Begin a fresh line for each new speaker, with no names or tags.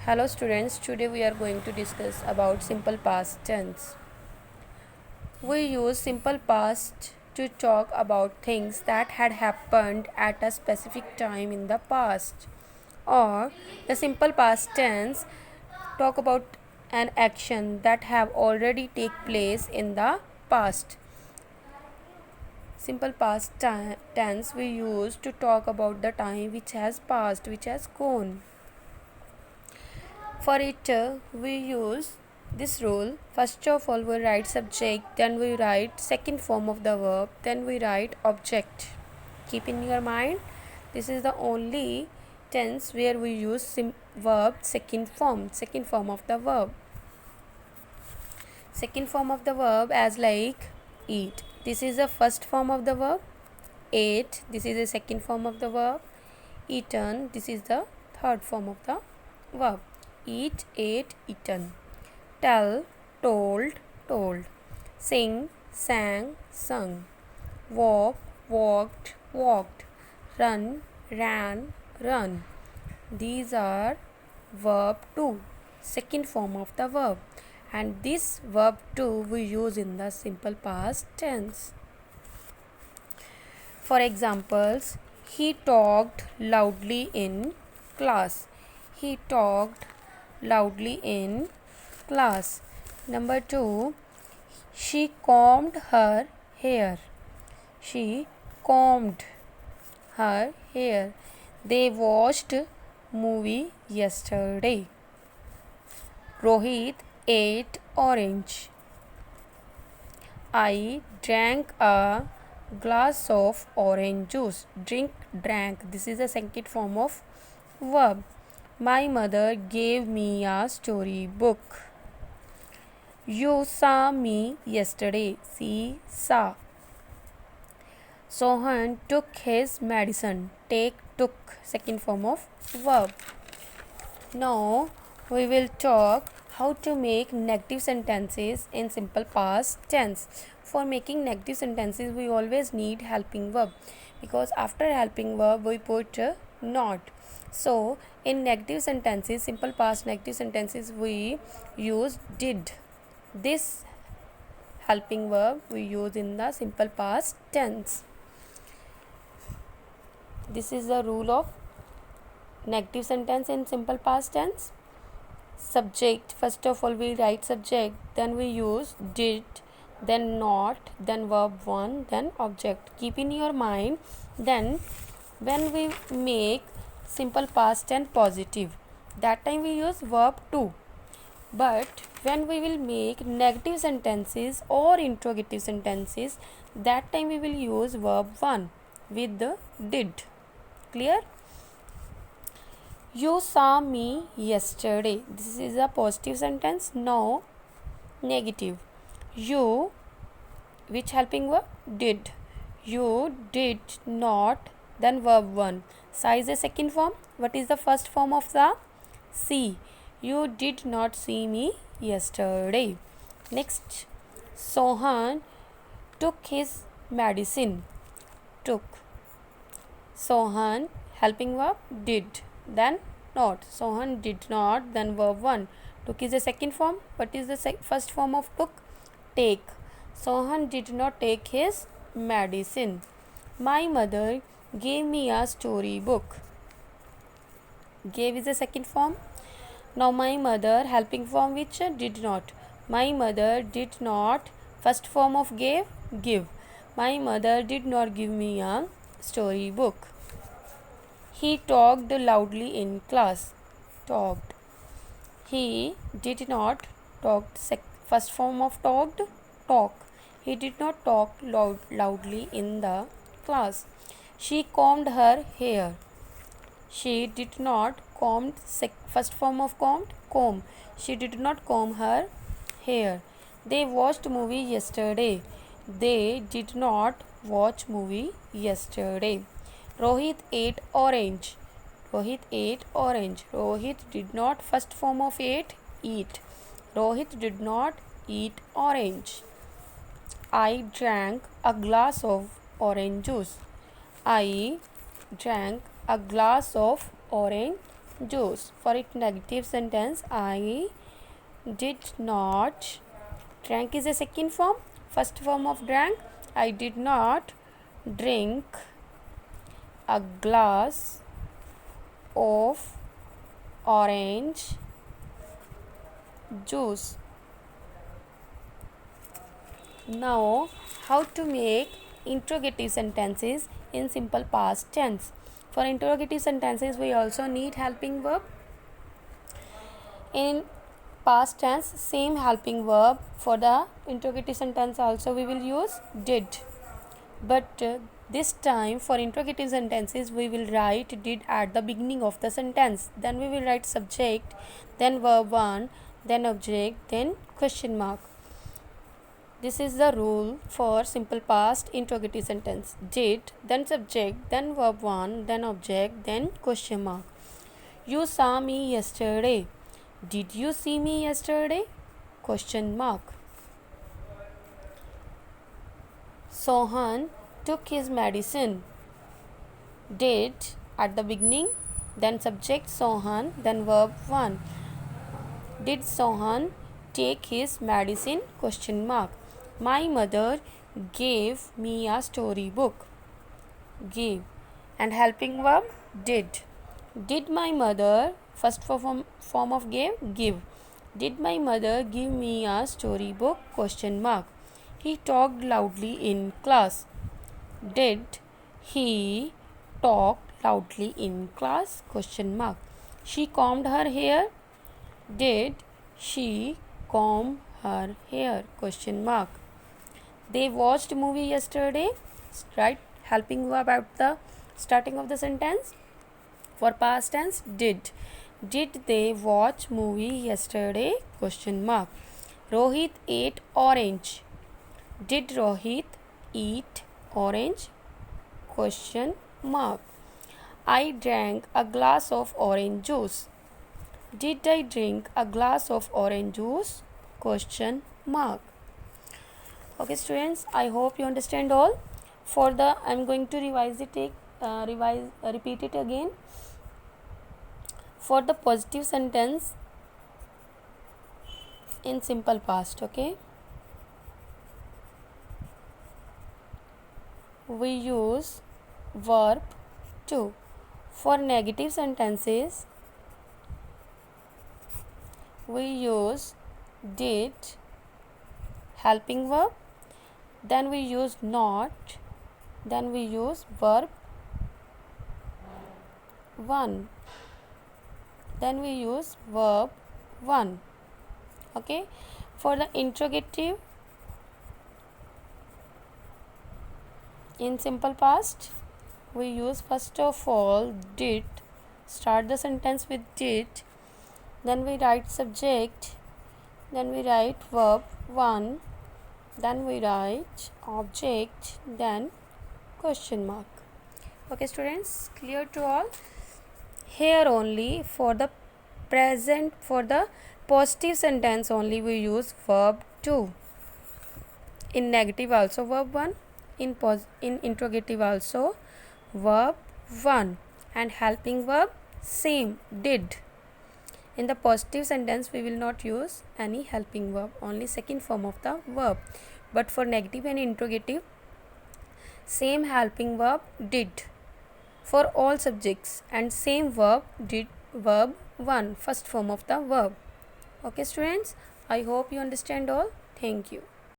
Hello students, today we are going to discuss about simple past tense. We use simple past to talk about things that had happened at a specific time in the past. Or the simple past tense talk about an action that have already take place in the past. Simple past tense we use to talk about the time which has passed, which has gone. For it, we use this rule. First of all, we write subject, then we write second form of the verb, then we write object. Keep in your mind, this is the only tense where we use verb second form of the verb. Second form of the verb as like eat. This is the first form of the verb. Ate. This is the second form of the verb. Eaten. This is the third form of the verb. Eat, ate, eaten. Tell, told, told. Sing, sang, sung. Walk, walked, walked. Run, ran, run. These are verb 2, second form of the verb, and this verb 2 we use in the simple past tense. For examples, he talked loudly in class. He talked loudly in class. Number 2, she combed her hair. She combed her hair. They watched movie yesterday. Rohit ate orange. I drank a glass of orange juice. Drink, drank. This is the second form of verb. My mother gave me a story book. You saw me yesterday. See, saw. Sohan took his medicine. Take, took. Second form of verb. Now we will talk how to make negative sentences in simple past tense. For making negative sentences we always need helping verb, because after helping verb we put not. So in negative sentences, simple past negative sentences, we use did. This helping verb we use in the simple past tense. This is the rule of negative sentence in simple past tense. Subject, first of all we write subject, then we use did, then not, then verb 1, then object. Keep in your mind, then when we make simple past tense positive, that time we use verb 2. But when we will make negative sentences or interrogative sentences, that time we will use verb 1 with the did. Clear? You saw me yesterday. This is a positive sentence. Now negative. You, which helping verb? Did. You did not, then verb 1. Saw is the second form. What is the first form of the? See. You did not see me yesterday. Next, Sohan took his medicine. Took. Sohan, helping verb, did. Then not. Sohan did not, then verb 1. Took is the second form. What is the first form of took? Take. Sohan did not take his medicine. My mother gave me a story book. Gave is the second form. Now my mother, helping form which did not. My mother did not, first form of gave, give. My mother did not give me a story book. He talked loudly in class. Talked. He did not talk, first form of talked, talk. He did not talk loudly in the class. She combed her hair. She did not combed, first form of combed, comb. She did not comb her hair. They watched movie yesterday. They did not watch movie yesterday. Rohit ate orange. Rohit ate orange. Rohit did not, first form of ate, eat. Rohit did not eat orange. I drank a glass of orange juice. I drank a glass of orange juice. For its negative sentence, I did not drank is a second form. First form of drank, I did not drink a glass of orange juice. Now, how to make interrogative sentences in simple past tense. For interrogative sentences, we also need helping verb. In past tense, same helping verb. For the interrogative sentence also we will use did. But this time for interrogative sentences we will write did at the beginning of the sentence. Then we will write subject, then verb 1, then object, then question mark. This is the rule for simple past interrogative sentence. Did, then subject, then verb 1, then object, then question mark. You saw me yesterday. Did you see me yesterday? Question mark. Sohan took his medicine. Did at the beginning, then subject Sohan, then verb 1. Did Sohan take his medicine? Question mark. My mother gave me a storybook. Gave. And helping verb did. Did my mother, first form of give. Did my mother give me a storybook? Question mark. He talked loudly in class. Did he talk loudly in class? Question mark. She combed her hair. Did she comb her hair? Question mark. They watched movie yesterday. Right? Helping verb at the starting of the sentence. For past tense, did. Did they watch movie yesterday? Question mark. Rohit ate orange. Did Rohit eat orange? Question mark. I drank a glass of orange juice. Did I drink a glass of orange juice? Question mark. Okay students, I hope you understand all. For the, I am going to repeat it again. For the positive sentence in simple past, okay, we use verb to. For negative sentences, we use did, helping verb, then we use not, then we use verb 1, then we use verb 1. Okay. For the interrogative in simple past, we use first of all did, start the sentence with did, then we write subject, then we write verb 1, then we write object, then question mark. Okay students, clear to all? Here only for the present, for the positive sentence only we use verb 2. In negative also verb 1. In interrogative also verb 1. And helping verb same, did. In the positive sentence we will not use any helping verb, only second form of the verb. But for negative and interrogative, same helping verb did for all subjects, and same verb did, verb 1, first form of the verb. Okay students, I hope you understand all. Thank you.